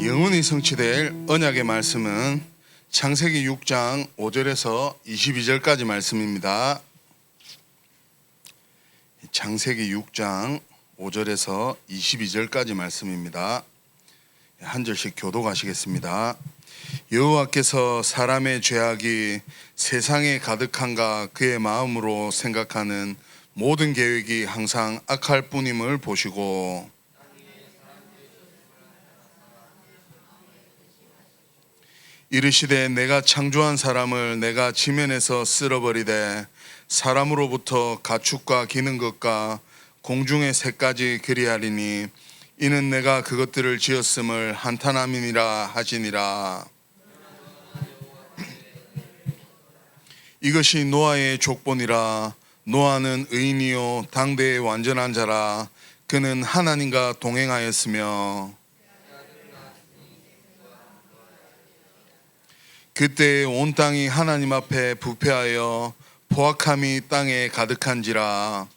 영원히 성취될 언약의 말씀은 창세기 6장 5절에서 22절까지 말씀입니다. 창세기 6장 5절에서 22절까지 말씀입니다. 한 절씩 교독하시겠습니다. 여호와께서 사람의 죄악이 세상에 가득한가 그의 마음으로 생각하는 모든 계획이 항상 악할 뿐임을 보시고 이르시되 내가 창조한 사람을 내가 지면에서 쓸어버리되 사람으로부터 가축과 기는 것과 공중의 새까지 그리하리니 이는 내가 그것들을 지었음을 한탄함이니라 하시니라. 이것이 노아의 족본이라. 노아는 의인이요 당대의 완전한 자라. 그는 하나님과 동행하였으며 그때 온 땅이 하나님 앞에 부패하여 포악함이 땅에 가득한지라.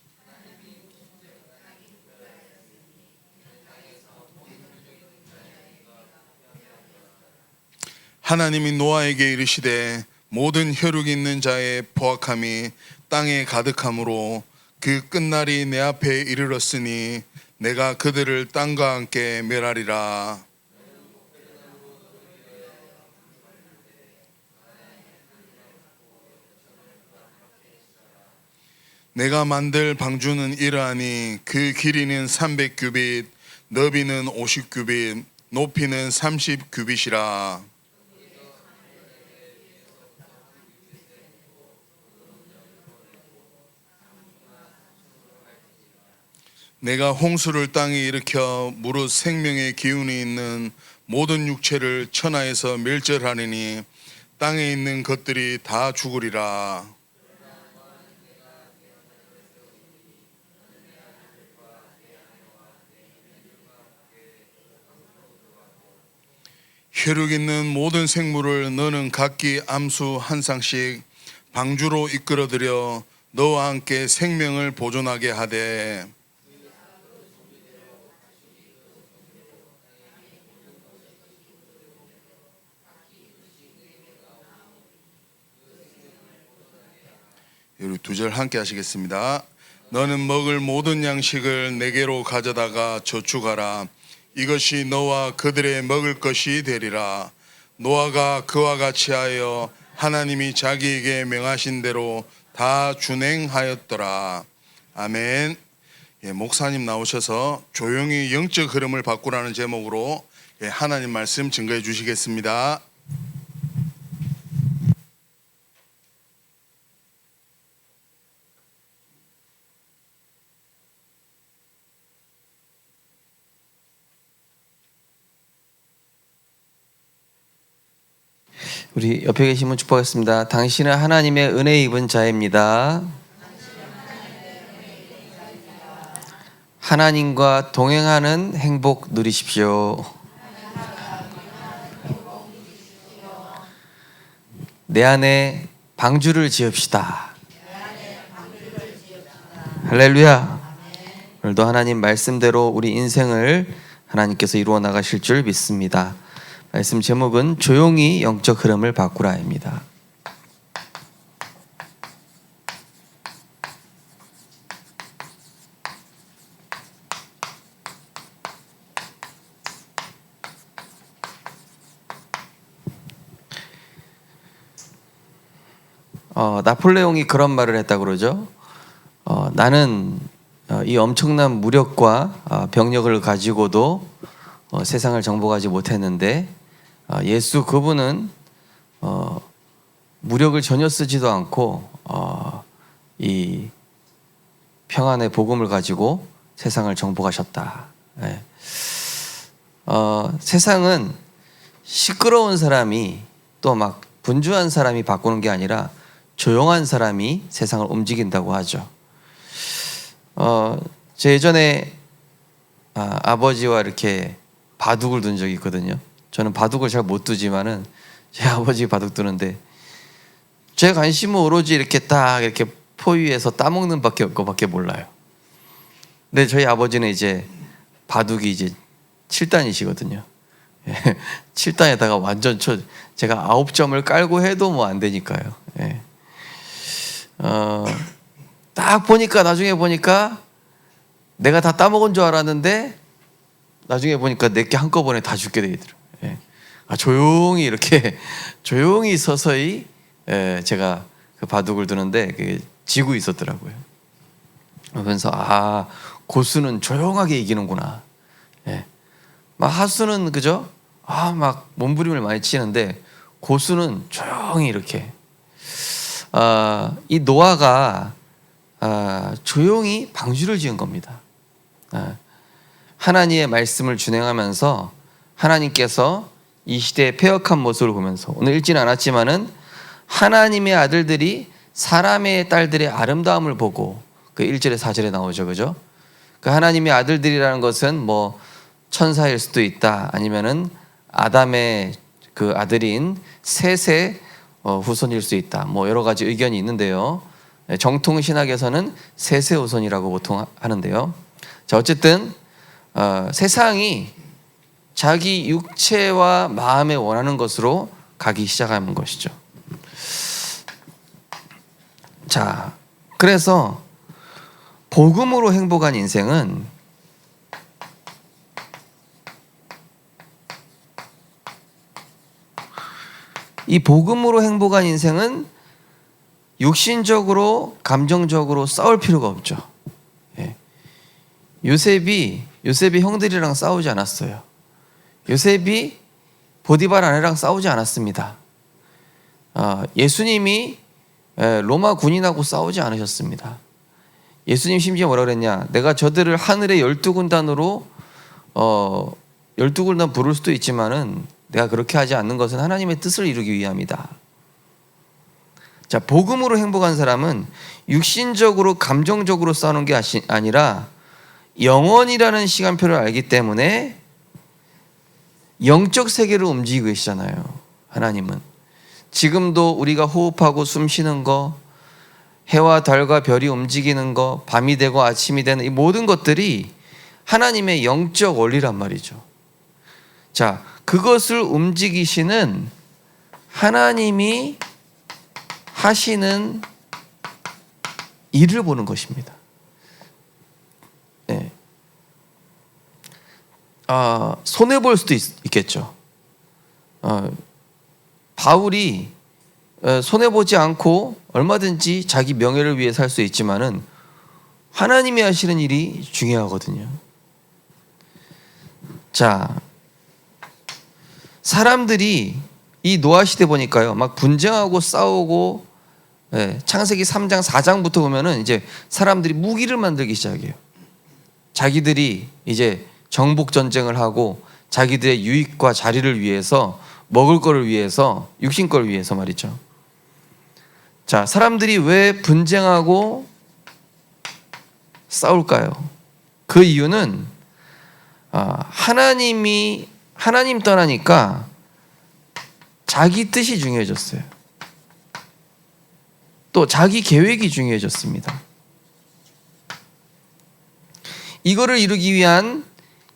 하나님이 노아에게 이르시되 모든 혈육 있는 자의 포악함이 땅에 가득하므로 그 끝날이 내 앞에 이르렀으니 내가 그들을 땅과 함께 멸하리라. 내가 만들 방주는 이러하니 그 길이는 300규빗, 너비는 50규빗, 높이는 30규빗이라. 내가 홍수를 땅에 일으켜 무릇 생명의 기운이 있는 모든 육체를 천하에서 멸절하리니 땅에 있는 것들이 다 죽으리라. 혈육 있는 모든 생물을 너는 각기 암수 한 쌍씩 방주로 이끌어들여 너와 함께 생명을 보존하게 하되 여기 두 절 함께 하시겠습니다. 너는 먹을 모든 양식을 내게로 가져다가 저축하라. 이것이 너와 그들의 먹을 것이 되리라. 노아가 그와 같이 하여 하나님이 자기에게 명하신 대로 다 준행하였더라. 아멘. 목사님 나오셔서 조용히 영적 흐름을 바꾸라는 제목으로 하나님 말씀 증거해 주시겠습니다. 우리 옆에 계신 분 축복하겠습니다. 당신은 하나님의 은혜 입은 자입니다. 하나님과 동행하는 행복 누리십시오. 내 안에 방주를 지읍시다. 할렐루야. 오늘도 하나님 말씀대로 우리 인생을 하나님께서 이루어 나가실 줄 믿습니다. 말씀 제목은 조용히 영적 흐름을 바꾸라입니다. 나폴레옹이 그런 말을 했다고 그러죠. 나는 이 엄청난 무력과 병력을 가지고도 세상을 정복하지 못했는데 예수 그분은 무력을 전혀 쓰지도 않고 이 평안의 복음을 가지고 세상을 정복하셨다. 세상은 시끄러운 사람이 또 막 분주한 사람이 바꾸는 게 아니라 조용한 사람이 세상을 움직인다고 하죠. 제 예전에 아버지와 이렇게 바둑을 둔 적이 있거든요. 저는 바둑을 잘 못 두지만은 제 아버지 바둑 두는데 제 관심은 오로지 이렇게 딱 이렇게 포위해서 따먹는 거밖에 몰라요. 근데 저희 아버지는 이제 바둑이 이제 7단이시거든요. 7단에다가 완전 제가 9점을 깔고 해도 뭐 안 되니까요. 예. 딱 보니까 나중에 보니까 내가 다 따먹은 줄 알았는데 나중에 보니까 내게 한꺼번에 다 죽게 되더라고요. 예. 조용히 이렇게 조용히 서서히 제가 그 바둑을 두는데 그게 지고 있었더라고요. 그러면서 고수는 조용하게 이기는구나. 예. 막 하수는 그죠? 막 몸부림을 많이 치는데 고수는 조용히 이렇게. 이 노아가 조용히 방주를 지은 겁니다. 하나님의 말씀을 준행하면서 하나님께서 이 시대의 패역한 모습을 보면서 오늘 읽지는 않았지만은 하나님의 아들들이 사람의 딸들의 아름다움을 보고 그 1절에 4절에 나오죠. 그죠? 그 하나님의 아들들이라는 것은 뭐 천사일 수도 있다. 아니면은 아담의 그 아들인 셋의 후손일 수 있다. 뭐 여러 가지 의견이 있는데요. 정통 신학에서는 셋의 후손이라고 보통 하는데요. 자, 어쨌든 세상이 자기 육체와 마음에 원하는 것으로 가기 시작하는 것이죠. 자, 그래서 복음으로 행복한 인생은 이 복음으로 행복한 인생은 육신적으로 감정적으로 싸울 필요가 없죠. 예. 요셉이 형들이랑 싸우지 않았어요. 요셉이 보디발 아내랑 싸우지 않았습니다. 예수님이 로마 군인하고 싸우지 않으셨습니다. 예수님 심지어 뭐라 그랬냐? 내가 저들을 하늘의 12군단으로 12군단 부를 수도 있지만은 내가 그렇게 하지 않는 것은 하나님의 뜻을 이루기 위함이다. 자, 복음으로 행복한 사람은 육신적으로 감정적으로 싸우는 게 아니라 영원이라는 시간표를 알기 때문에 영적 세계를 움직이고 계시잖아요. 하나님은 지금도 우리가 호흡하고 숨 쉬는 거, 해와 달과 별이 움직이는 거, 밤이 되고 아침이 되는 이 모든 것들이 하나님의 영적 원리란 말이죠. 자, 그것을 움직이시는 하나님이 하시는 일을 보는 것입니다. 네. 손해 볼 수도 있겠죠. 바울이 손해 보지 않고 얼마든지 자기 명예를 위해 살 수 있지만은 하나님이 하시는 일이 중요하거든요. 자, 사람들이 이 노아 시대 보니까요, 막 분쟁하고 싸우고, 창세기 3장 4장부터 보면은 이제 사람들이 무기를 만들기 시작해요. 자기들이 이제 정복 전쟁을 하고 자기들의 유익과 자리를 위해서, 먹을 거를 위해서, 육신 거를 위해서 말이죠. 자, 사람들이 왜 분쟁하고 싸울까요? 그 이유는 하나님 떠나니까 자기 뜻이 중요해졌어요. 또 자기 계획이 중요해졌습니다. 이거를 이루기 위한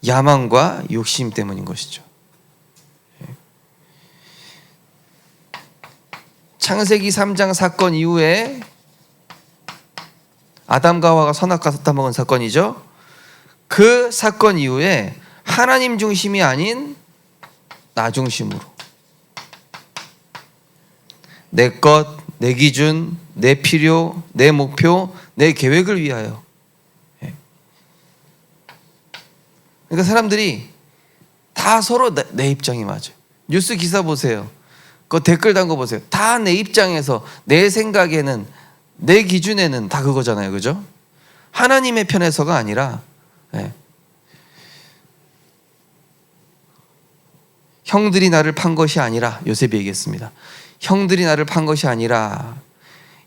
야망과 욕심 때문인 것이죠. 창세기 3장 사건 이후에 아담과 하와가 선악과 따먹은 사건이죠. 그 사건 이후에 하나님 중심이 아닌 나 중심으로 내 것, 내 기준, 내 필요, 내 목표, 내 계획을 위하여. 그러니까 사람들이 다 서로 내 입장이 맞아요. 뉴스 기사 보세요. 그 댓글 단 거 보세요. 다 내 입장에서, 내 생각에는, 내 기준에는 다 그거잖아요. 그죠? 하나님의 편에서가 아니라, 형들이 나를 판 것이 아니라, 요셉이 얘기했습니다. 형들이 나를 판 것이 아니라,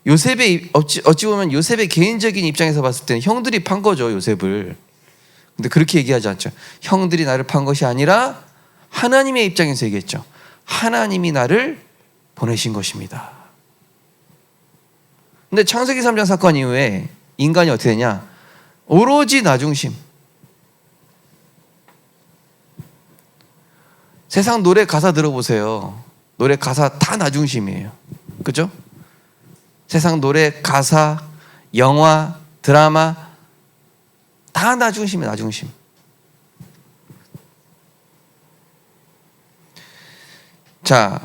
요셉의, 어찌 보면 요셉의 개인적인 입장에서 봤을 때는 형들이 판 거죠, 요셉을. 근데 그렇게 얘기하지 않죠. 형들이 나를 판 것이 아니라 하나님의 입장에서 얘기했죠. 하나님이 나를 보내신 것입니다. 근데 창세기 3장 사건 이후에 인간이 어떻게 되냐? 오로지 나 중심. 세상 노래 가사 들어보세요. 노래 가사 다 나 중심이에요. 그죠? 세상 노래 가사, 영화, 드라마 다 나 중심이에요. 나 중심. 자,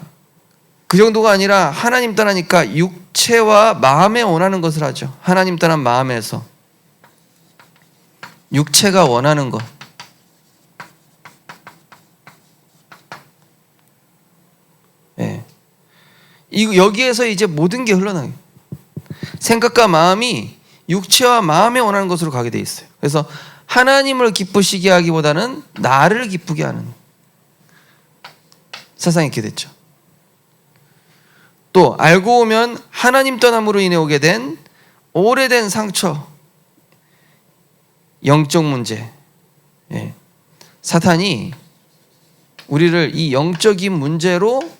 그 정도가 아니라 하나님 떠나니까 육체와 마음에 원하는 것을 하죠. 하나님 떠난 마음에서 육체가 원하는 것. 예. 여기에서 이제 모든 게 흘러나요. 생각과 마음이 육체와 마음에 원하는 것으로 가게 돼 있어요. 그래서 하나님을 기쁘시게 하기보다는 나를 기쁘게 하는 세상이 이렇게 됐죠. 또 알고 보면 하나님 떠남으로 인해 오게 된 오래된 상처, 영적 문제. 예. 사탄이 우리를 이 영적인 문제로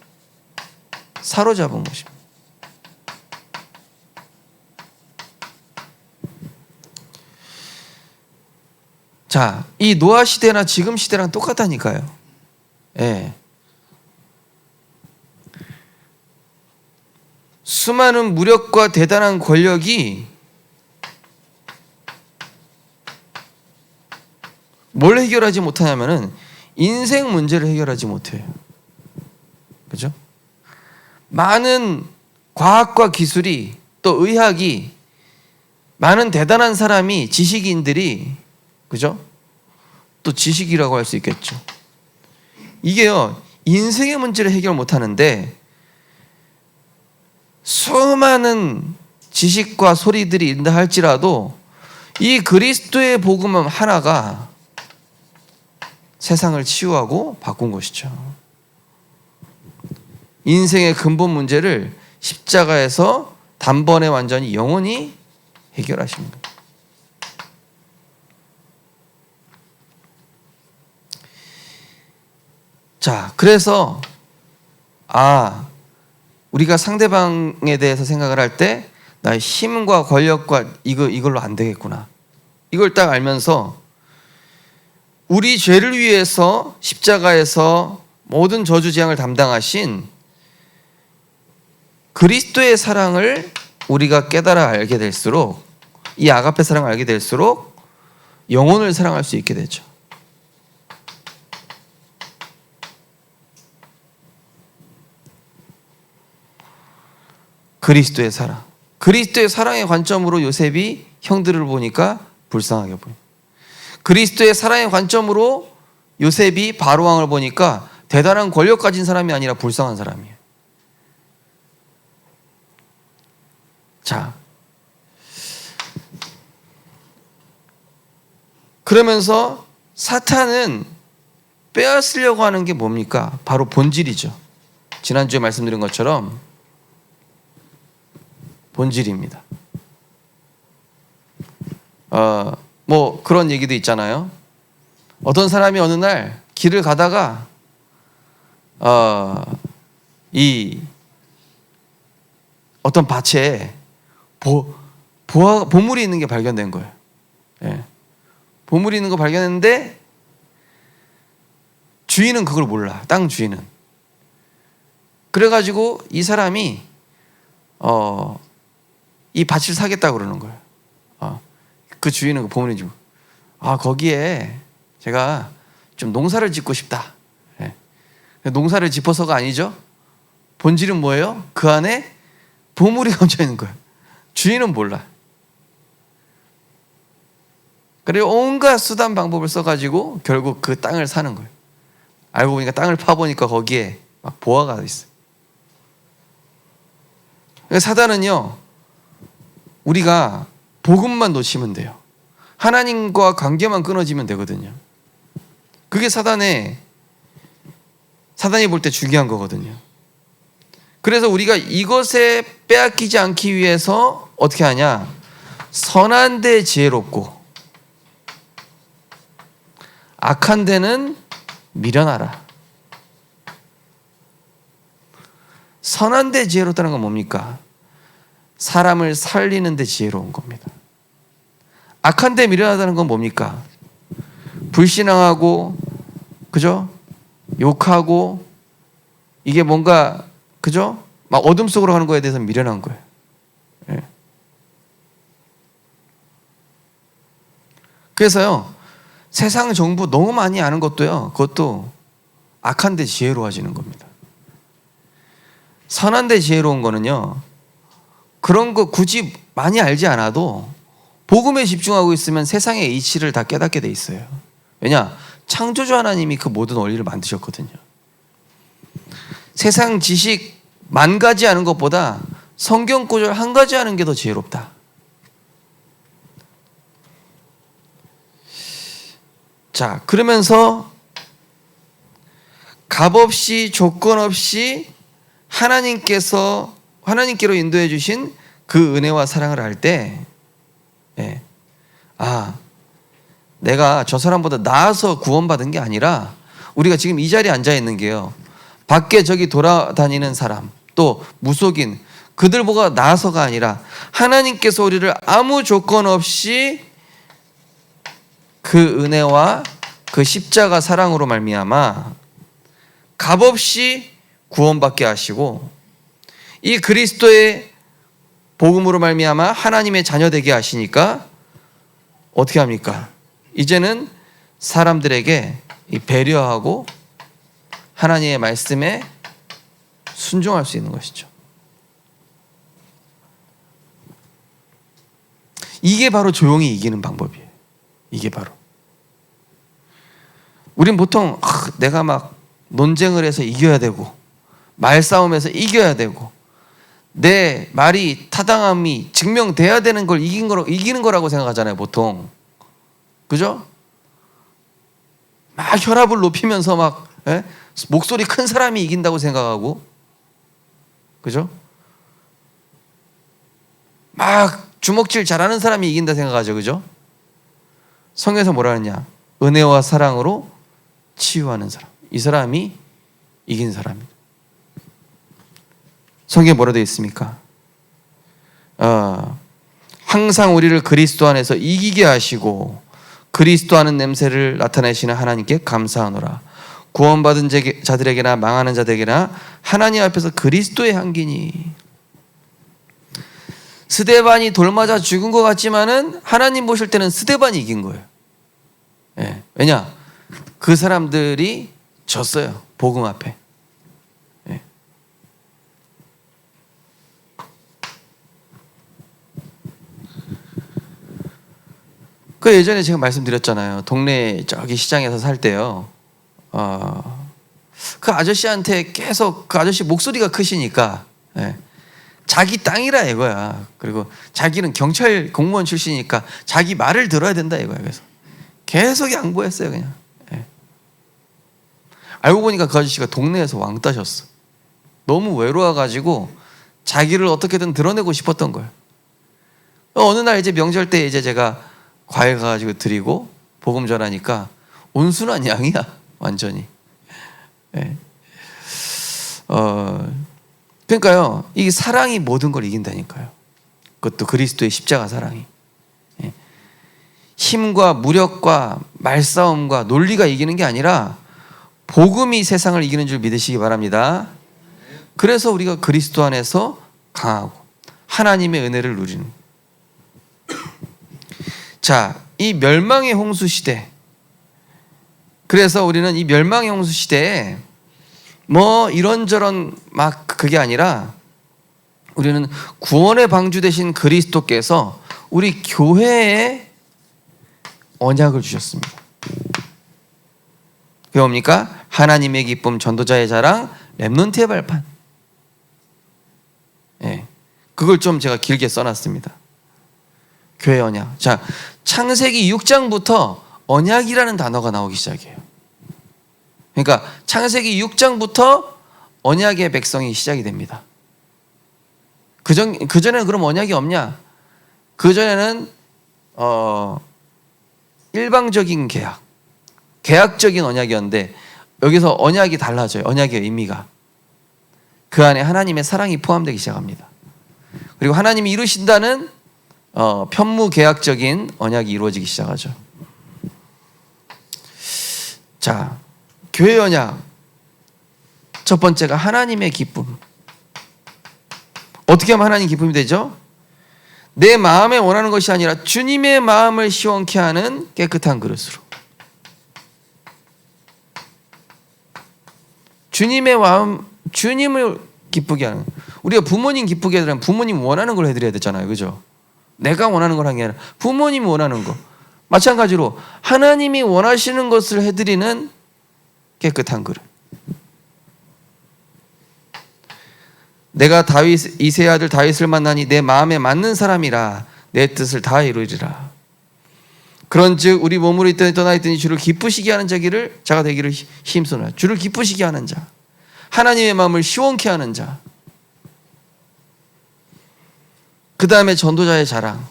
사로잡은 것입니다. 자, 이 노아 시대나 지금 시대랑 똑같다니까요. 예. 수많은 무력과 대단한 권력이 뭘 해결하지 못하냐면은 인생 문제를 해결하지 못해요. 그죠? 많은 과학과 기술이 또 의학이 많은 대단한 사람이 지식인들이 그죠? 또 지식이라고 할 수 있겠죠. 이게요 인생의 문제를 해결 못하는데 수많은 지식과 소리들이 있다 할지라도 이 그리스도의 복음 하나가 세상을 치유하고 바꾼 것이죠. 인생의 근본 문제를 십자가에서 단번에 완전히 영원히 해결하신 거예요. 자, 그래서 우리가 상대방에 대해서 생각을 할 때 나의 힘과 권력과 이걸로 안 되겠구나. 이걸 딱 알면서 우리 죄를 위해서 십자가에서 모든 저주 재앙을 담당하신 그리스도의 사랑을 우리가 깨달아 알게 될수록 이 아가페 사랑을 알게 될수록 영혼을 사랑할 수 있게 되죠. 그리스도의 사랑. 그리스도의 사랑의 관점으로 요셉이 형들을 보니까 불쌍하게 보입니다. 그리스도의 사랑의 관점으로 요셉이 바로왕을 보니까 대단한 권력 가진 사람이 아니라 불쌍한 사람이에요. 자, 그러면서 사탄은 빼앗으려고 하는 게 뭡니까? 바로 본질이죠. 지난주에 말씀드린 것처럼 본질입니다. 뭐 그런 얘기도 있잖아요. 어떤 사람이 어느 날 길을 가다가 이 어떤 밭에 보물이 있는 게 발견된 거예요. 예. 보물이 있는 거 발견했는데 주인은 그걸 몰라. 땅 주인은. 그래가지고 이 사람이 이 밭을 사겠다고 그러는 거예요. 그 주인은 그 보물이 주고 거기에 제가 좀 농사를 짓고 싶다. 예. 농사를 짚어서가 아니죠. 본질은 뭐예요? 그 안에 보물이 감춰 있는 거예요. 주인은 몰라. 그리고 온갖 수단 방법을 써가지고 결국 그 땅을 사는 거예요. 알고 보니까 땅을 파보니까 거기에 막 보화가 있어요. 사단은요, 우리가 복음만 놓치면 돼요. 하나님과 관계만 끊어지면 되거든요. 그게 사단이 볼 때 중요한 거거든요. 그래서 우리가 이것에 빼앗기지 않기 위해서 어떻게 하냐? 선한 데 지혜롭고 악한 데는 미련하라. 선한 데 지혜롭다는 건 뭡니까? 사람을 살리는 데 지혜로운 겁니다. 악한 데 미련하다는 건 뭡니까? 불신앙하고 그죠? 욕하고 이게 뭔가 그죠? 막 어둠 속으로 가는 거에 대해서 미련한 거예요. 예. 그래서요, 세상 정보 너무 많이 아는 것도요, 그것도 악한데 지혜로워지는 겁니다. 선한데 지혜로운 거는요, 그런 거 굳이 많이 알지 않아도 복음에 집중하고 있으면 세상의 이치를 다 깨닫게 돼 있어요. 왜냐? 창조주 하나님이 그 모든 원리를 만드셨거든요. 세상 지식 만 가지 아는 것보다 성경 구절 한 가지 아는 게 더 지혜롭다. 자, 그러면서 값없이 조건 없이 하나님께로 인도해 주신 그 은혜와 사랑을 알 때, 예, 내가 저 사람보다 나아서 구원받은 게 아니라 우리가 지금 이 자리에 앉아 있는 게요, 밖에 저기 돌아다니는 사람 또 무속인 그들보다 나아서가 아니라 하나님께서 우리를 아무 조건 없이 그 은혜와 그 십자가 사랑으로 말미암아 값없이 구원받게 하시고 이 그리스도의 복음으로 말미암아 하나님의 자녀 되게 하시니까 어떻게 합니까? 이제는 사람들에게 배려하고 하나님의 말씀에 순종할 수 있는 것이죠. 이게 바로 조용히 이기는 방법이에요. 이게 바로. 우린 보통 내가 막 논쟁을 해서 이겨야 되고 말싸움에서 이겨야 되고 내 말이 타당함이 증명돼야 되는 걸 이기는 거라고 생각하잖아요, 보통. 그죠? 막 혈압을 높이면서 막 목소리 큰 사람이 이긴다고 생각하고, 그죠? 막 주먹질 잘하는 사람이 이긴다 생각하죠, 그죠? 성경에서 뭐라 하느냐? 은혜와 사랑으로 치유하는 사람. 이 사람이 이긴 사람입니다. 성경에 뭐라 되어 있습니까? 항상 우리를 그리스도 안에서 이기게 하시고 그리스도 하는 냄새를 나타내시는 하나님께 감사하노라. 구원받은 자들에게나 망하는 자들에게나 하나님 앞에서 그리스도의 향기니. 스데반이 돌 맞아 죽은 것 같지만은 하나님 보실 때는 스데반이 이긴 거예요. 예. 왜냐? 그 사람들이 졌어요, 복음 앞에. 예. 그 예전에 제가 말씀드렸잖아요. 동네 저기 시장에서 살 때요. 그 아저씨한테 계속 그 아저씨 목소리가 크시니까, 예, 자기 땅이라 이거야. 그리고 자기는 경찰 공무원 출신이니까 자기 말을 들어야 된다 이거야. 그래서 계속 양보했어요, 그냥. 예. 알고 보니까 그 아저씨가 동네에서 왕따셨어. 너무 외로워가지고 자기를 어떻게든 드러내고 싶었던 거예요. 어느 날 이제 명절 때 이제 제가 과일 가가지고 드리고 복음 전하니까 온순한 양이야, 완전히. 예. 그러니까요, 이 사랑이 모든 걸 이긴다니까요. 그것도 그리스도의 십자가 사랑이. 예. 힘과 무력과 말싸움과 논리가 이기는 게 아니라 복음이 세상을 이기는 줄 믿으시기 바랍니다. 그래서 우리가 그리스도 안에서 강하고 하나님의 은혜를 누리는. 자, 이 멸망의 홍수 시대. 그래서 우리는 이 멸망의 홍수 시대에 뭐 이런저런 막 그게 아니라 우리는 구원의 방주 되신 그리스도께서 우리 교회에 언약을 주셨습니다. 그게 뭡니까? 하나님의 기쁨, 전도자의 자랑, 렘넌트의 발판. 예, 그걸 좀 제가 길게 써놨습니다. 교회 언약. 자, 창세기 6장부터 언약이라는 단어가 나오기 시작해요. 그러니까 창세기 6장부터 언약의 백성이 시작이 됩니다. 그전에는 그럼 언약이 없냐? 그전에는 일방적인 계약적인 언약이었는데 여기서 언약이 달라져요. 언약의 의미가. 그 안에 하나님의 사랑이 포함되기 시작합니다. 그리고 하나님이 이루신다는 편무계약적인 언약이 이루어지기 시작하죠. 자, 교회 언약. 첫 번째가 하나님의 기쁨. 어떻게 하면 하나님 기쁨이 되죠? 내 마음에 원하는 것이 아니라 주님의 마음을 시원케 하는 깨끗한 그릇으로. 주님의 마음, 주님을 기쁘게 하는. 우리가 부모님 기쁘게 하려면 부모님 원하는 걸 해드려야 되잖아요. 그죠? 내가 원하는 걸 한 게 아니라 부모님이 원하는 거. 마찬가지로 하나님이 원하시는 것을 해드리는 깨끗한 그릇. 내가 다윗 이새의 아들 다윗을 만나니 내 마음에 맞는 사람이라 내 뜻을 다 이루리라. 그런즉 우리 몸으로 있더니 떠나 있더니 주를 기쁘시게 하는 자가 되기를 힘쓰노라. 주를 기쁘시게 하는 자, 하나님의 마음을 시원케 하는 자. 그 다음에 전도자의 자랑.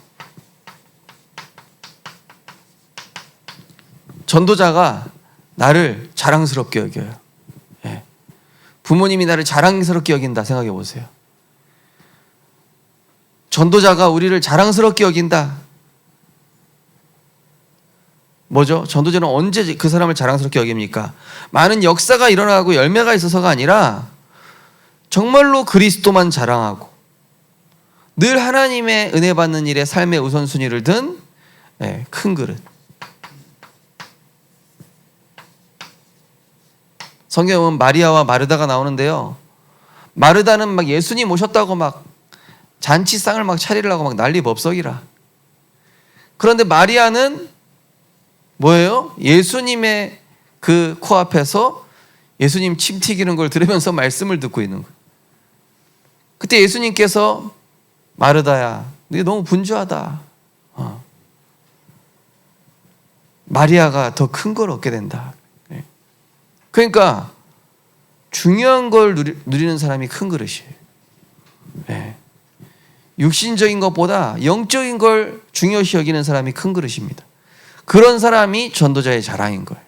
전도자가 나를 자랑스럽게 여겨요. 예. 부모님이 나를 자랑스럽게 여긴다 생각해 보세요. 전도자가 우리를 자랑스럽게 여긴다. 뭐죠? 전도자는 언제 그 사람을 자랑스럽게 여깁니까? 많은 역사가 일어나고 열매가 있어서가 아니라 정말로 그리스도만 자랑하고 늘 하나님의 은혜 받는 일에 삶의 우선순위를 둔 큰 그릇. 성경에 보면 마리아와 마르다가 나오는데요. 마르다는 막 예수님 오셨다고 막 잔치상을 막 차리려고 막 난리법석이라. 그런데 마리아는 뭐예요? 예수님의 그 코앞에서 예수님 침 튀기는 걸 들으면서 말씀을 듣고 있는 거예요. 그때 예수님께서 마르다야, 너 너무 분주하다. 마리아가 더 큰 걸 얻게 된다. 그러니까 중요한 걸 누리는 사람이 큰 그릇이에요. 육신적인 것보다 영적인 걸 중요시 여기는 사람이 큰 그릇입니다. 그런 사람이 전도자의 자랑인 거예요.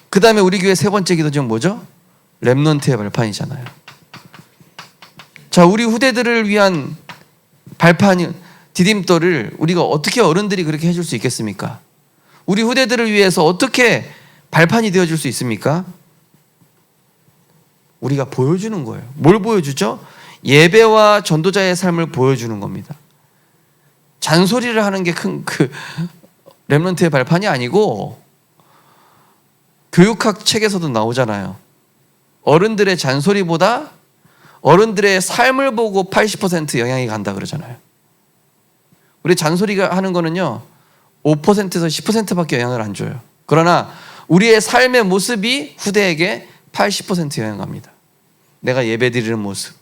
그 다음에 우리 교회 세 번째 기도는 뭐죠? 렘넌트의 발판이잖아요. 자, 우리 후대들을 위한 발판, 디딤돌을 우리가 어떻게 어른들이 그렇게 해줄 수 있겠습니까? 우리 후대들을 위해서 어떻게 발판이 되어줄 수 있습니까? 우리가 보여주는 거예요. 뭘 보여주죠? 예배와 전도자의 삶을 보여주는 겁니다. 잔소리를 하는 게 큰 렘넌트의 발판이 아니고, 교육학 책에서도 나오잖아요. 어른들의 잔소리보다 어른들의 삶을 보고 80% 영향이 간다 그러잖아요. 우리 잔소리가 하는 거는요 5%에서 10%밖에 영향을 안 줘요. 그러나 우리의 삶의 모습이 후대에게 80% 영향 갑니다. 내가 예배드리는 모습,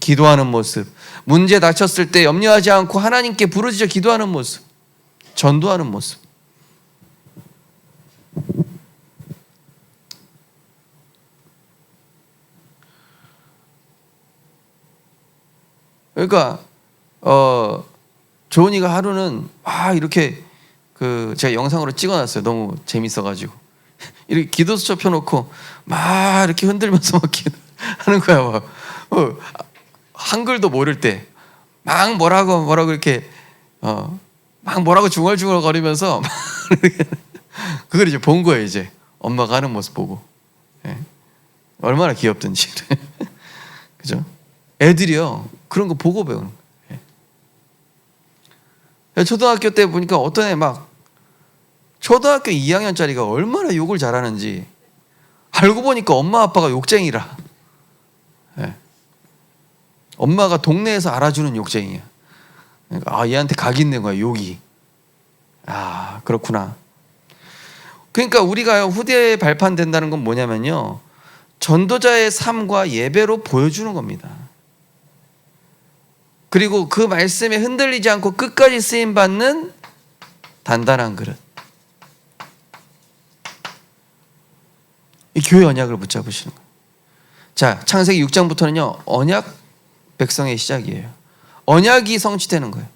기도하는 모습, 문제 닥쳤을 때 염려하지 않고 하나님께 부르짖어 기도하는 모습, 전도하는 모습. 그러니까 조은이가 하루는 이렇게 제가 영상으로 찍어놨어요. 너무 재밌어가지고 이렇게 기도수첩 펴놓고 막 이렇게 흔들면서 막 하는 거야. 막 한글도 모를 때 막 뭐라고 이렇게 막 뭐라고 중얼중얼 거리면서 그걸 이제 본 거예요. 이제 엄마가 하는 모습 보고 얼마나 귀엽든지. 그죠? 애들이요 그런 거 보고 배우는 거예요. 초등학교 때 보니까 어떤 애 막 초등학교 2학년짜리가 얼마나 욕을 잘하는지 알고 보니까 엄마 아빠가 욕쟁이라. 엄마가 동네에서 알아주는 욕쟁이야. 그러니까 얘한테 각이 있는 거야, 욕이. 그렇구나. 그러니까 우리가 후대에 발판된다는 건 뭐냐면요, 전도자의 삶과 예배로 보여주는 겁니다. 그리고 그 말씀에 흔들리지 않고 끝까지 쓰임받는 단단한 그릇. 이 교회 언약을 붙잡으시는 거예요. 자, 창세기 6장부터는요 언약 백성의 시작이에요. 언약이 성취되는 거예요.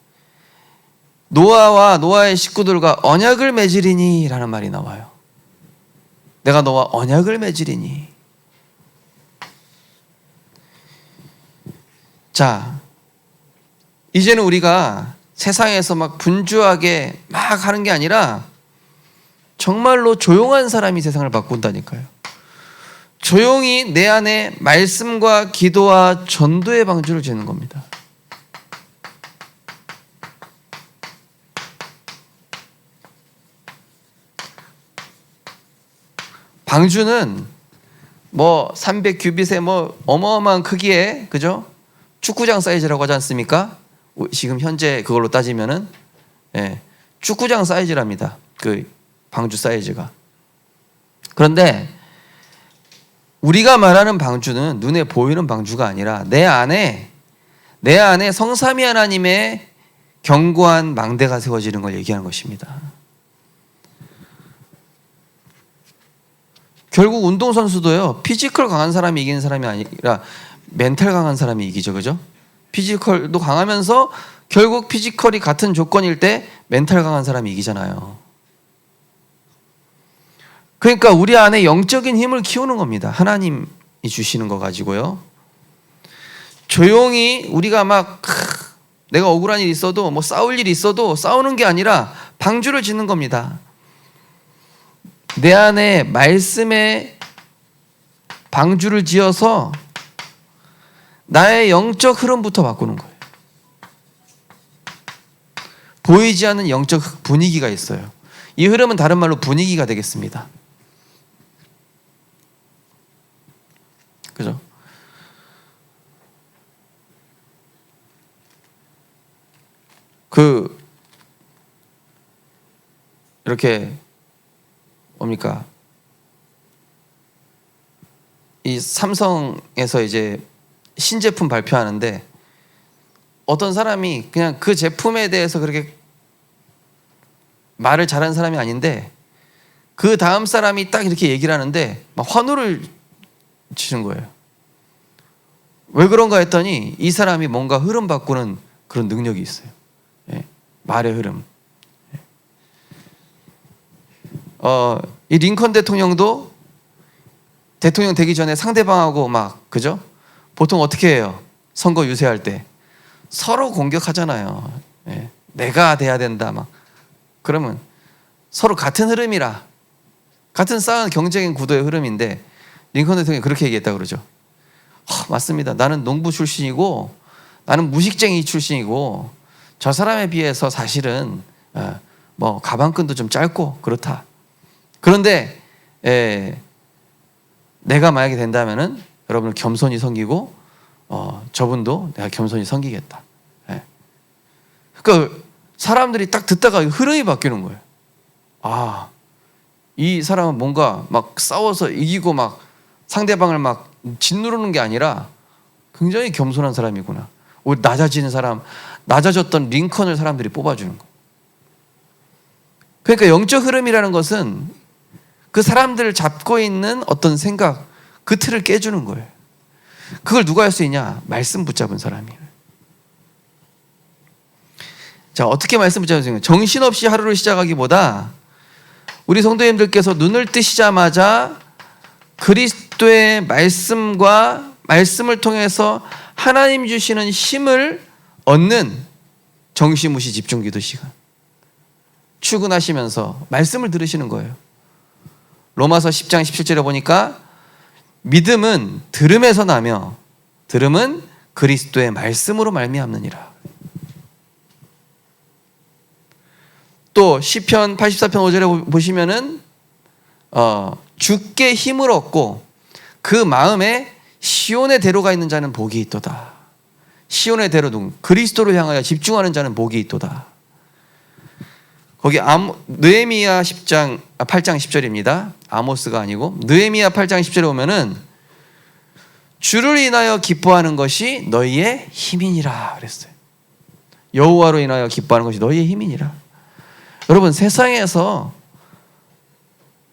노아와 노아의 식구들과 언약을 맺으리니 라는 말이 나와요. 내가 너와 언약을 맺으리니. 자, 이제는 우리가 세상에서 막 분주하게 막 하는 게 아니라 정말로 조용한 사람이 세상을 바꾼다니까요. 조용히 내 안에 말씀과 기도와 전도의 방주를 지는 겁니다. 방주는 뭐 300규빗의 뭐 어마어마한 크기의, 그죠? 축구장 사이즈라고 하지 않습니까? 지금 현재 그걸로 따지면은, 예, 축구장 사이즈랍니다. 그 방주 사이즈가. 그런데 우리가 말하는 방주는 눈에 보이는 방주가 아니라 내 안에 성삼위 하나님의 견고한 망대가 세워지는 걸 얘기하는 것입니다. 결국 운동선수도요, 피지컬 강한 사람이 이기는 사람이 아니라 멘탈 강한 사람이 이기죠. 그죠? 피지컬도 강하면서 결국 피지컬이 같은 조건일 때 멘탈 강한 사람이 이기잖아요. 그러니까 우리 안에 영적인 힘을 키우는 겁니다. 하나님이 주시는 거 가지고요. 조용히 우리가 막 내가 억울한 일이 있어도 뭐 싸울 일이 있어도 싸우는 게 아니라 방주를 짓는 겁니다. 내 안에 말씀의 방주를 지어서 나의 영적 흐름부터 바꾸는 거예요. 보이지 않는 영적 분위기가 있어요. 이 흐름은 다른 말로 분위기가 되겠습니다. 그죠? 이렇게 뭡니까? 이 삼성에서 이제 신제품 발표하는데 어떤 사람이 그냥 그 제품에 대해서 그렇게 말을 잘하는 사람이 아닌데 그 다음 사람이 딱 이렇게 얘기를 하는데 막 환호를 치는 거예요. 왜 그런가 했더니 이 사람이 뭔가 흐름 바꾸는 그런 능력이 있어요. 예, 말의 흐름. 이 링컨 대통령도 대통령 되기 전에 상대방하고 막, 그죠? 보통 어떻게 해요? 선거 유세할 때 서로 공격하잖아요. 예, 내가 돼야 된다 막. 그러면 서로 같은 흐름이라, 같은 싸운 경쟁 구도의 흐름인데 링컨 대통령이 그렇게 얘기했다 그러죠. 맞습니다. 나는 농부 출신이고 나는 무식쟁이 출신이고 저 사람에 비해서 사실은 뭐 가방끈도 좀 짧고 그렇다. 그런데 내가 만약에 된다면은 여러분을 겸손히 섬기고 저분도 내가 겸손히 섬기겠다. 그러니까 사람들이 딱 듣다가 흐름이 바뀌는 거예요. 아, 이 사람은 뭔가 막 싸워서 이기고 막 상대방을 막 짓누르는 게 아니라 굉장히 겸손한 사람이구나. 오히려 낮아지는 사람, 낮아졌던 링컨을 사람들이 뽑아주는 거. 그러니까 영적 흐름이라는 것은 그 사람들을 잡고 있는 어떤 생각, 그 틀을 깨주는 거예요. 그걸 누가 할 수 있냐? 말씀 붙잡은 사람이에요. 자, 어떻게 말씀 붙잡을 수 있냐? 정신없이 하루를 시작하기보다 우리 성도님들께서 눈을 뜨시자마자 그리스도의 말씀과 말씀을 통해서 하나님 주시는 힘을 얻는 정시무시 집중기도 시간. 출근하시면서 말씀을 들으시는 거예요. 로마서 10장 17절에 보니까 믿음은 들음에서 나며 들음은 그리스도의 말씀으로 말미암느니라. 또 시편 84편 5절에 보시면은 주께 힘을 얻고 그 마음에 시온의 대로가 있는 자는 복이 있도다. 시온의 대로 그리스도를 향하여 집중하는 자는 복이 있도다. 거기 느헤미야 8장 10절입니다. 아모스가 아니고 느헤미야 8장 10절에 보면은 주를 인하여 기뻐하는 것이 너희의 힘이니라 그랬어요. 여호와로 인하여 기뻐하는 것이 너희의 힘이니라. 여러분, 세상에서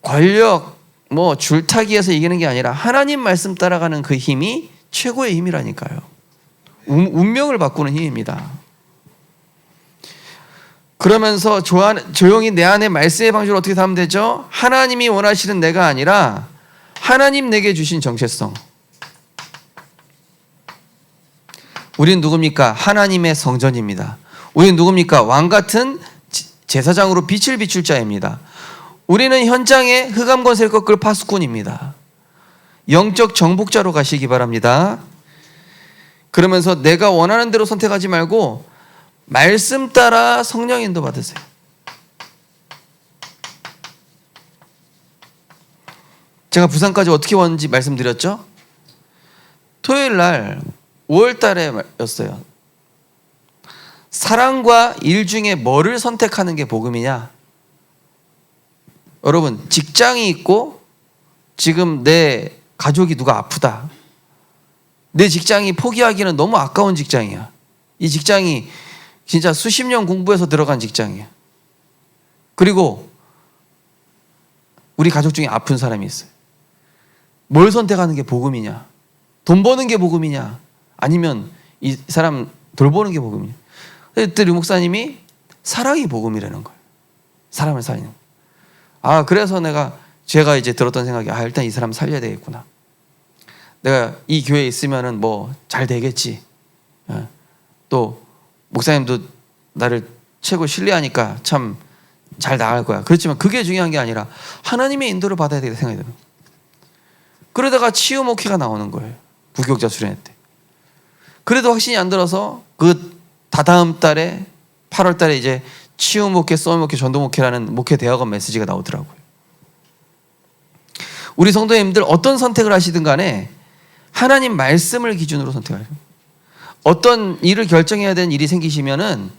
권력 뭐 줄타기에서 이기는 게 아니라 하나님 말씀 따라가는 그 힘이 최고의 힘이라니까요. 운명을 바꾸는 힘입니다. 그러면서 조용히 내 안에 말씀의 방식을 어떻게 하면 되죠? 하나님이 원하시는 내가 아니라 하나님 내게 주신 정체성. 우린 누굽니까? 하나님의 성전입니다. 우린 누굽니까? 왕같은 제사장으로 빛을 비출 자입니다. 우리는 현장의 흑암 권세를 꺾을 파수꾼입니다. 영적 정복자로 가시기 바랍니다. 그러면서 내가 원하는 대로 선택하지 말고 말씀 따라 성령 인도 받으세요. 제가 부산까지 어떻게 왔는지 말씀드렸죠? 토요일 날 5월 달에였어요. 사랑과 일 중에 뭐를 선택하는 게 복음이냐? 여러분, 직장이 있고 지금 내 가족이 누가 아프다. 내 직장이 포기하기는 너무 아까운 직장이야. 이 직장이 진짜 수십 년 공부해서 들어간 직장이야. 그리고 우리 가족 중에 아픈 사람이 있어요. 뭘 선택하는 게 복음이냐? 돈 버는 게 복음이냐? 아니면 이 사람 돌보는 게 복음이냐? 그때 류 목사님이 사랑이 복음이라는 거예요. 사람을 살리는 거예요. 그래서 제가 이제 들었던 생각이 일단 이 사람 살려야 되겠구나. 내가 이 교회에 있으면은 뭐 잘 되겠지. 또 목사님도 나를 최고 신뢰하니까 참 잘 나갈 거야. 그렇지만 그게 중요한 게 아니라 하나님의 인도를 받아야 되겠다 생각이 들어요. 그러다가 치유 목회가 나오는 거예요. 부교육자 수련회 때. 그래도 확신이 안 들어서 그 다다음 달에 8월 달에 이제 치유 목회, 쏘 목회, 전도 목회라는 목회 대학원 메시지가 나오더라고요. 우리 성도님들 어떤 선택을 하시든 간에 하나님 말씀을 기준으로 선택하세요. 어떤 일을 결정해야 되는 일이 생기시면은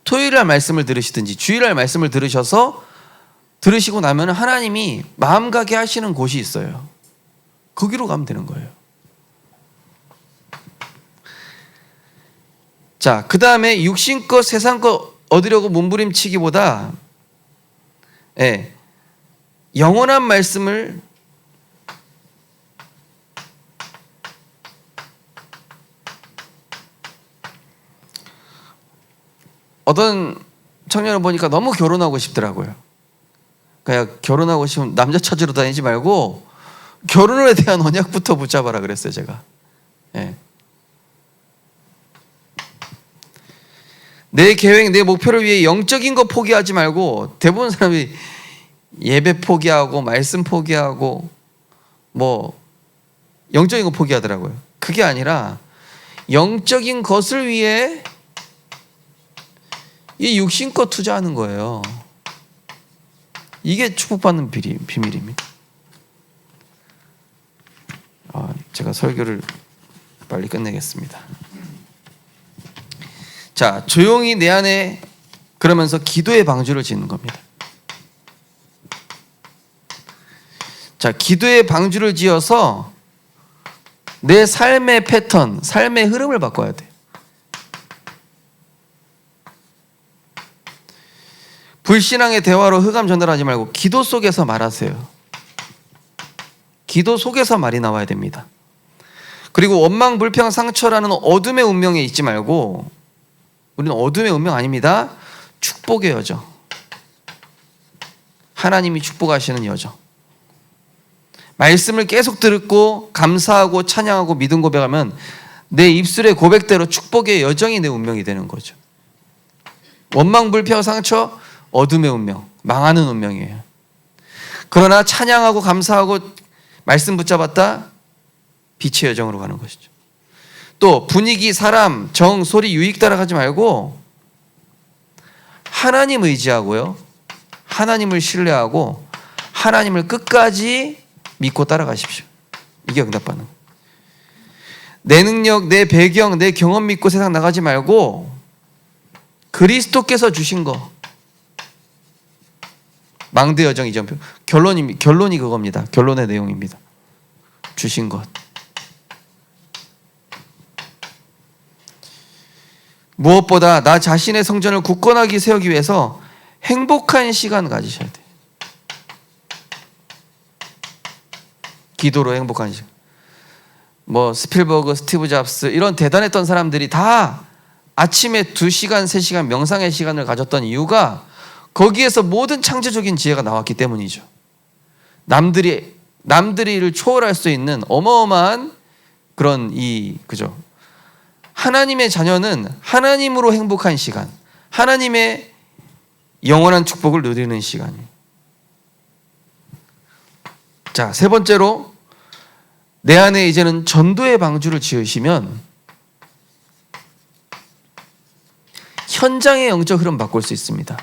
토요일 날 말씀을 들으시든지 주일 날 말씀을 들으시고 나면 하나님이 마음 가게 하시는 곳이 있어요. 거기로 가면 되는 거예요. 자, 그 다음에 육신 것, 세상 것 얻으려고 몸부림치기보다 영원한 말씀을 어떤 청년을 보니까 너무 결혼하고 싶더라고요. 그냥 결혼하고 싶으면 남자 찾으러 다니지 말고 결혼에 대한 언약부터 붙잡아라 그랬어요, 제가. 내 계획, 내 목표를 위해 영적인 거 포기하지 말고 대부분 사람이 예배 포기하고 말씀 포기하고 뭐 영적인 거 포기하더라고요. 그게 아니라 영적인 것을 위해 이 육신껏 투자하는 거예요. 이게 축복받는 비밀입니다. 제가 설교를 빨리 끝내겠습니다. 자, 조용히 내 안에 그러면서 기도의 방주를 짓는 겁니다. 자, 기도의 방주를 지어서 내 삶의 패턴, 삶의 흐름을 바꿔야 돼. 불신앙의 대화로 흑암 전달하지 말고 기도 속에서 말하세요. 기도 속에서 말이 나와야 됩니다. 그리고 원망, 불평, 상처라는 어둠의 운명에 있지 말고 우리는 어둠의 운명 아닙니다. 축복의 여정. 하나님이 축복하시는 여정. 말씀을 계속 듣고 감사하고 찬양하고 믿음 고백하면 내 입술의 고백대로 축복의 여정이 내 운명이 되는 거죠. 원망, 불평, 상처, 어둠의 운명, 망하는 운명이에요. 그러나 찬양하고 감사하고 말씀 붙잡았다, 빛의 여정으로 가는 것이죠. 또 분위기, 사람, 정, 소리, 유익 따라가지 말고 하나님 의지하고요, 하나님을 신뢰하고 하나님을 끝까지 믿고 따라가십시오. 이게 응답받는 거예요. 내 능력, 내 배경, 내 경험 믿고 세상 나가지 말고 그리스도께서 주신 거, 망대 여정 이전표. 결론이 그겁니다. 결론의 내용입니다. 주신 것. 무엇보다 나 자신의 성전을 굳건하게 세우기 위해서 행복한 시간 가지셔야 돼요. 기도로 행복한 시간. 뭐 스필버그, 스티브 잡스 이런 대단했던 사람들이 다 아침에 2시간, 3시간 명상의 시간을 가졌던 이유가 거기에서 모든 창조적인 지혜가 나왔기 때문이죠. 남들이를 초월할 수 있는 어마어마한 그런 그죠? 하나님의 자녀는 하나님으로 행복한 시간, 하나님의 영원한 축복을 누리는 시간이에요. 자, 세 번째로 내 안에 이제는 전도의 방주를 지으시면 현장의 영적 흐름 바꿀 수 있습니다.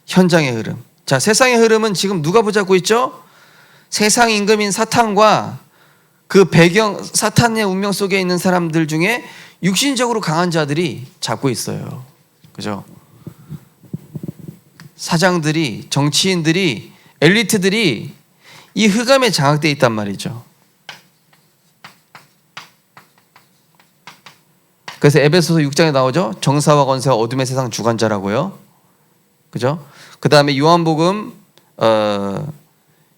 현장의 흐름. 자, 세상의 흐름은 지금 누가 붙잡고 있죠? 세상 임금인 사탄과 그 배경, 사탄의 운명 속에 있는 사람들 중에 육신적으로 강한 자들이 잡고 있어요. 그죠? 사장들이, 정치인들이, 엘리트들이 이 흑암에 장악되어 있단 말이죠. 그래서 에베소서 6장에 나오죠. 정사와 권세와 어둠의 세상 주관자라고요. 그죠? 그 다음에 요한복음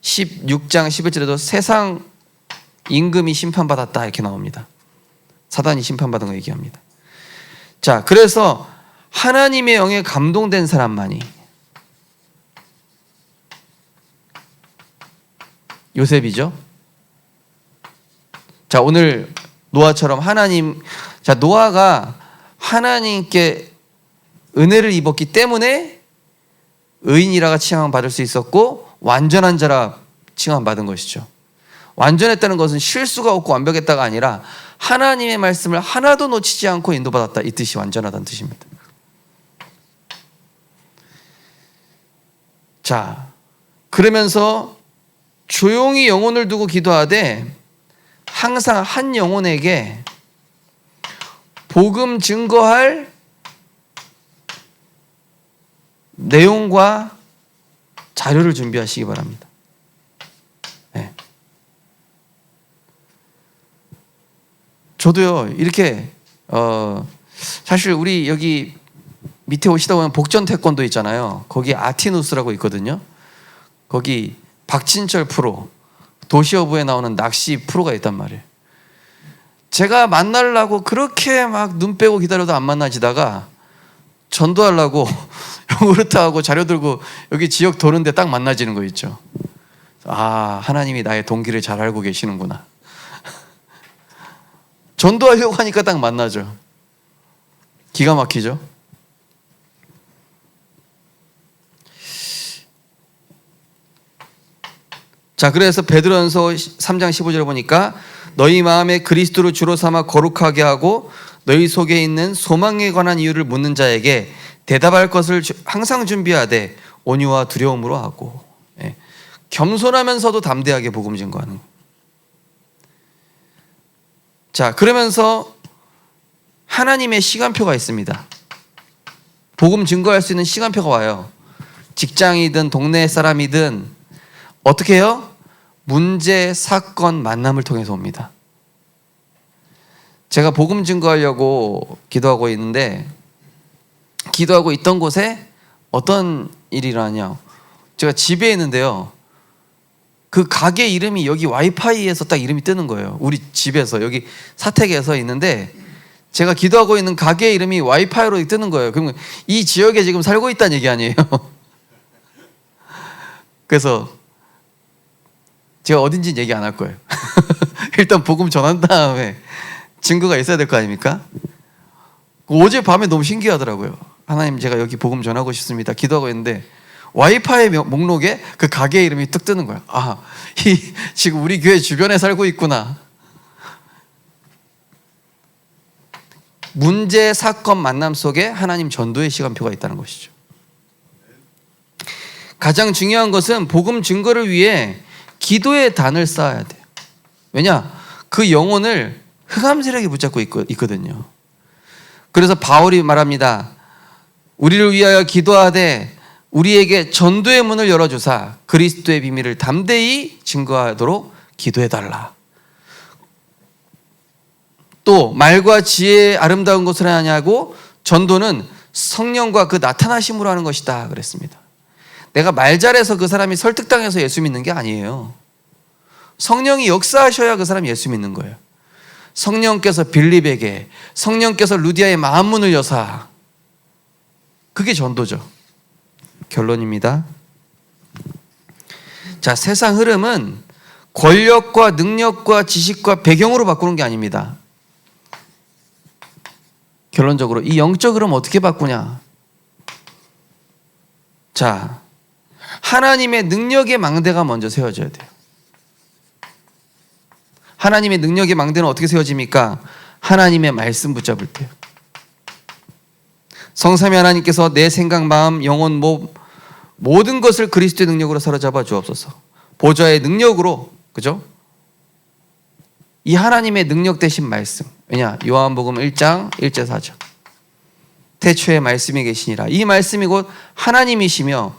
16장 11절에도 세상 임금이 심판받았다 이렇게 나옵니다. 사단이 심판받은 거 얘기합니다. 자, 그래서 하나님의 영에 감동된 사람만이, 요셉이죠. 자, 오늘 노아처럼 자, 노아가 하나님께 은혜를 입었기 때문에 의인이라가 칭함받을 수 있었고 완전한 자라 칭함받은 것이죠. 완전했다는 것은 실수가 없고 완벽했다가 아니라 하나님의 말씀을 하나도 놓치지 않고 인도받았다, 이 뜻이 완전하다는 뜻입니다. 자, 그러면서 조용히 영혼을 두고 기도하되 항상 한 영혼에게 복음 증거할 내용과 자료를 준비하시기 바랍니다. 네. 저도요, 이렇게 사실 우리 여기 밑에 오시다 보면 복전 태권도 있잖아요. 거기 아티누스라고 있거든요. 거기 박진철 프로, 도시어부에 나오는 낚시 프로가 있단 말이에요. 제가 만나려고 그렇게 막 눈 빼고 기다려도 안 만나지다가 전도하려고 요구르트하고 자료 들고 여기 지역 도는데 딱 만나지는 거 있죠. 아, 하나님이 나의 동기를 잘 알고 계시는구나. 전도하려고 하니까 딱 만나죠. 기가 막히죠. 자, 그래서 베드로전서 3장 15절에 보니까 너희 마음에 그리스도를 주로 삼아 거룩하게 하고 너희 속에 있는 소망에 관한 이유를 묻는 자에게 대답할 것을 항상 준비하되 온유와 두려움으로 하고, 예. 겸손하면서도 담대하게 복음 증거하는. 자, 그러면서 하나님의 시간표가 있습니다. 복음 증거할 수 있는 시간표가 와요. 직장이든 동네 사람이든 어떻게 해요? 문제, 사건, 만남을 통해서 옵니다. 제가 복음 증거하려고 기도하고 있는데, 기도하고 있던 곳에 어떤 일이 일어나냐, 제가 집에 있는데요, 그 가게 이름이 여기 와이파이에서 딱 이름이 뜨는 거예요. 우리 집에서 여기 사택에서 있는데 제가 기도하고 있는 가게 이름이 와이파이로 뜨는 거예요. 그러면 이 지역에 지금 살고 있다는 얘기 아니에요. 그래서 제가 어딘지 얘기 안 할 거예요. 일단 복음 전한 다음에 증거가 있어야 될 거 아닙니까? 어제 밤에 너무 신기하더라고요. 하나님, 제가 여기 복음 전하고 싶습니다. 기도하고 있는데 와이파이 목록에 그 가게 이름이 뚝 뜨는 거야. 아, 지금 우리 교회 주변에 살고 있구나. 문제, 사건, 만남 속에 하나님 전도의 시간표가 있다는 것이죠. 가장 중요한 것은 복음 증거를 위해 기도의 단을 쌓아야 돼요. 왜냐? 그 영혼을 흑암 세력이 붙잡고 있거든요. 그래서 바울이 말합니다. 우리를 위하여 기도하되 우리에게 전도의 문을 열어주사 그리스도의 비밀을 담대히 증거하도록 기도해달라. 또 말과 지혜의 아름다운 것을 하냐고, 전도는 성령과 그 나타나심으로 하는 것이다 그랬습니다. 내가 말 잘해서 그 사람이 설득당해서 예수 믿는 게 아니에요. 성령이 역사하셔야 그 사람이 예수 믿는 거예요. 성령께서 빌립에게, 성령께서 루디아의 마음문을 여사, 그게 전도죠. 결론입니다. 자, 세상 흐름은 권력과 능력과 지식과 배경으로 바꾸는 게 아닙니다. 결론적으로 이 영적 흐름 어떻게 바꾸냐? 자, 하나님의 능력의 망대가 먼저 세워져야 돼요. 하나님의 능력의 망대는 어떻게 세워집니까? 하나님의 말씀 붙잡을 때요. 성삼위 하나님께서 내 생각, 마음, 영혼, 몸 모든 것을 그리스도의 능력으로 사로잡아 주옵소서. 보좌의 능력으로, 그죠? 이 하나님의 능력 대신 말씀. 왜냐? 요한복음 1장 1절 4절. 태초에 말씀이 계시니라. 이 말씀이 곧 하나님이시며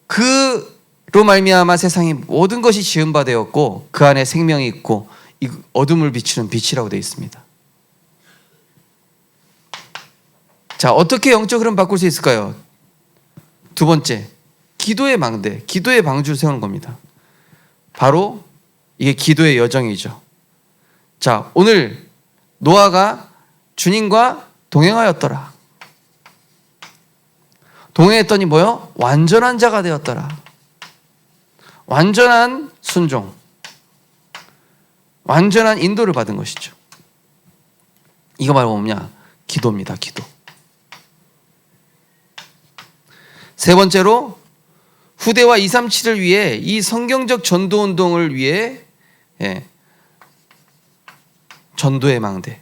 그로 말미암아 세상이 모든 것이 지은 바 되었고 그 안에 생명이 있고 이 어둠을 비추는 빛이라고 되어 있습니다. 자, 어떻게 영적 흐름 바꿀 수 있을까요? 두 번째, 기도의 망대, 기도의 방주를 세우는 겁니다. 바로 이게 기도의 여정이죠. 자, 오늘 노아가 주님과 동행하였더라. 동행했더니 뭐요? 완전한 자가 되었더라. 완전한 순종, 완전한 인도를 받은 것이죠. 이거 바로 뭐냐? 기도입니다. 기도. 세 번째로 후대와 237을 위해 이 성경적 전도운동을 위해 전도의 망대.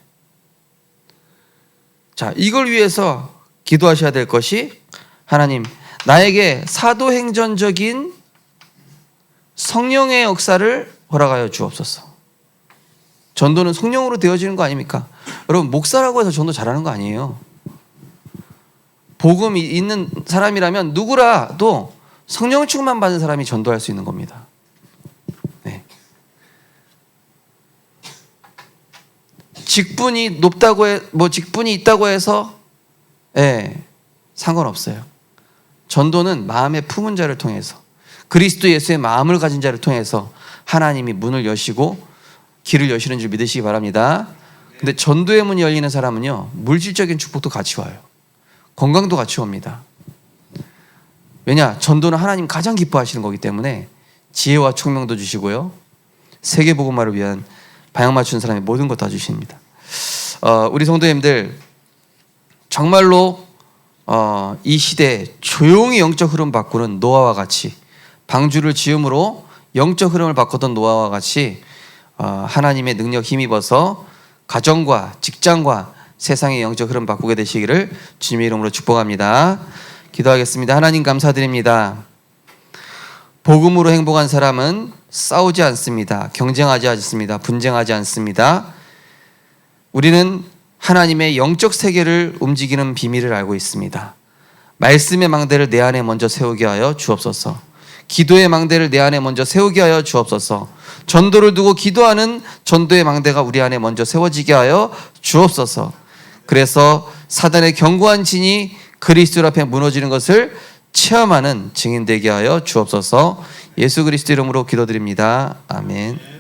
자, 이걸 위해서 기도하셔야 될 것이 하나님 나에게 사도행전적인 성령의 역사를 허락하여 주옵소서. 전도는 성령으로 되어지는 거 아닙니까? 여러분 목사라고 해서 전도 잘하는 거 아니에요. 복음이 있는 사람이라면 누구라도 성령 충만 받은 사람이 전도할 수 있는 겁니다. 네. 직분이 높다고 직분이 있다고 해서 상관없어요. 전도는 마음에 품은 자를 통해서 그리스도 예수의 마음을 가진 자를 통해서 하나님이 문을 여시고 길을 여시는 줄 믿으시기 바랍니다. 근데 전도의 문이 열리는 사람은요, 물질적인 축복도 같이 와요. 건강도 같이 옵니다. 왜냐? 전도는 하나님 가장 기뻐하시는 거기 때문에 지혜와 총명도 주시고요, 세계복음화를 위한 방향 맞춘 사람의 모든 것 다 주십니다. 우리 성도님들 정말로 이 시대에 조용히 영적 흐름 바꾸는 노아와 같이, 방주를 지음으로 영적 흐름을 바꿨던 노아와 같이 하나님의 능력 힘입어서 가정과 직장과 세상의 영적 흐름 바꾸게 되시기를 주님의 이름으로 축복합니다. 기도하겠습니다. 하나님 감사드립니다. 복음으로 행복한 사람은 싸우지 않습니다. 경쟁하지 않습니다. 분쟁하지 않습니다. 우리는 하나님의 영적 세계를 움직이는 비밀을 알고 있습니다. 말씀의 망대를 내 안에 먼저 세우게 하여 주옵소서. 기도의 망대를 내 안에 먼저 세우게 하여 주옵소서. 전도를 두고 기도하는 전도의 망대가 우리 안에 먼저 세워지게 하여 주옵소서. 그래서 사단의 견고한 진이 그리스도 앞에 무너지는 것을 체험하는 증인 되게 하여 주옵소서. 예수 그리스도 이름으로 기도드립니다. 아멘.